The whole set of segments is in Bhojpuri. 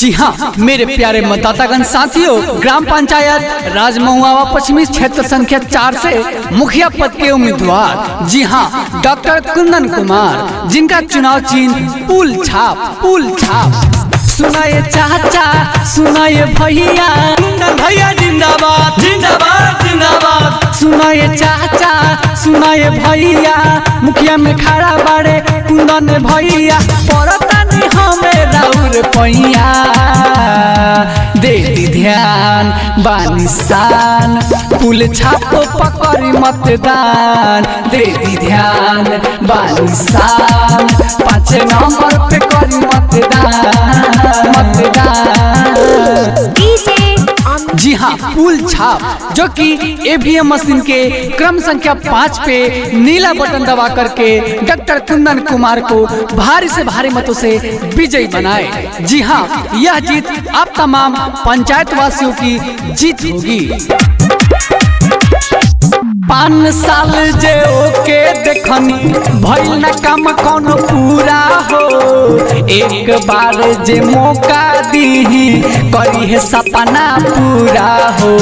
जी हाँ मेरे प्यारे मतदातागण साथियों, ग्राम पंचायत राजमहुआ पश्चिमी क्षेत्र संख्या 4 से मुखिया पद के उम्मीदवार जी हाँ डॉक्टर कुंदन कुमार, जिनका चुनाव चिन्ह पुल छाप। सुनाए चाचा सुनाए भैया, कुंदन भैया जिंदाबाद जिंदाबाद जिंदाबाद। सुनाए चाचा सुनाए भैया, मुखिया में खड़ा बाड़े कुंदन भैया, पड़ता नहीं हमें राउर पैया, दे दी ध्यान बानिसान, पुल छाप पकड़ी मतदान, दे दी ध्यान बानिसान, 5 नंबर पे करी मतदान। जी हाँ पुल छाप, जो कि ईवीएम मशीन के क्रम संख्या 5 पे नीला बटन दबा करके डॉक्टर कुंदन कुमार को भारी से भारी मतों से विजयी बनाए। जी हाँ यह जीत आप तमाम पंचायत वासियों की जीत होगी। 5 साल जे ओके देखनी भइल न काम कोनो पूरा हो, एक बार जे मौका दी करी है सपना पूरा हो।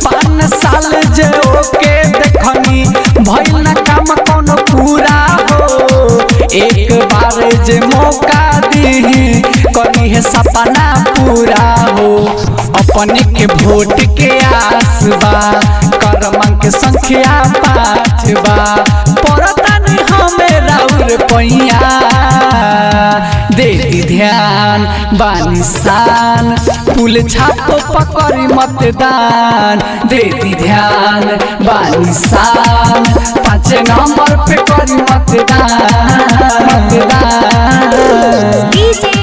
5 साल जे ओके देखनी भइल न काम कोनो पूरा हो, एक बार जे मौका दी करी है सपना पूरा हो। अपने के वोट के आस बा, करम के संख्या 5 बा, पड़ता नहीं हमें राउर पैया, दे दी ध्यान बानिसान, पुल छाप पकड़ी मतदान, दे दी ध्यान बानिसान, 5 नंबर पे करी मतदान।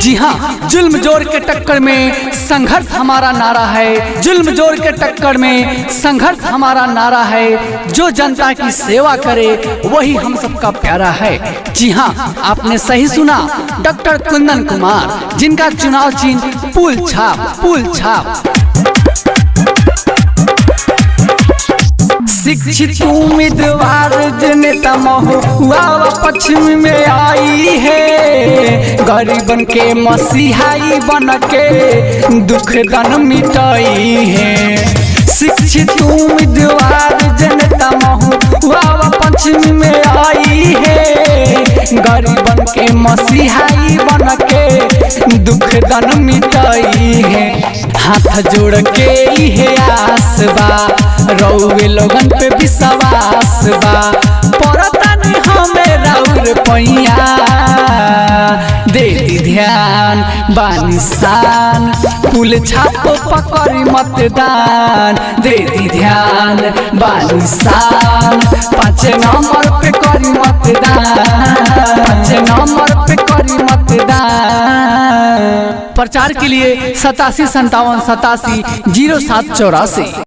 जी हाँ जुल्म जोर के टक्कर में संघर्ष हमारा नारा है, जुल्म जोर के टक्कर में संघर्ष हमारा नारा है, जो जनता की सेवा करे वही हम सबका प्यारा है। जी हाँ आपने सही सुना, डॉक्टर कुंदन कुमार, जिनका चुनाव चिन्ह पुल छाप। शिक्षित उम्मीदवार जनता महुआ पश्चिम में आई है, गरीबन के मसीहाई बन के दुख दन मिटाई है। शिक्षित उम्मीदवार जनता महुआ पश्चिम में आई है, गरीबन के मसीहाई बन के दुख दन मिटाई है। हाथ जोड़ के इहे आस बा, रउवे लोगन पे विश्वास बा, पड़ता नहीं हमें राउर पैया, दे दी ध्यान बानिसान, पुल छाप पकड़ी मतदान, दे दी ध्यान बानिसान, 5 नंबर पे करी मतदान, 5 नंबर पे करी मतदान। प्रचार के लिए 87 57 87 07 84।